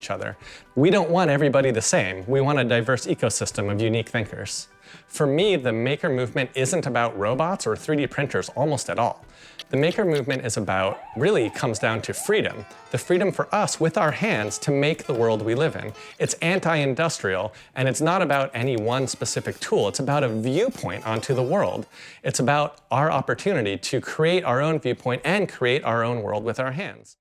each other. We don't want everybody the same. We want a diverse ecosystem of unique thinkers. For me, the maker movement isn't about robots or 3D printers almost at all. The maker movement is about, really comes down to freedom. The freedom for us with our hands to make the world we live in. It's anti-industrial, and it's not about any one specific tool. It's about a viewpoint onto the world. It's about our opportunity to create our own viewpoint and create our own world with our hands.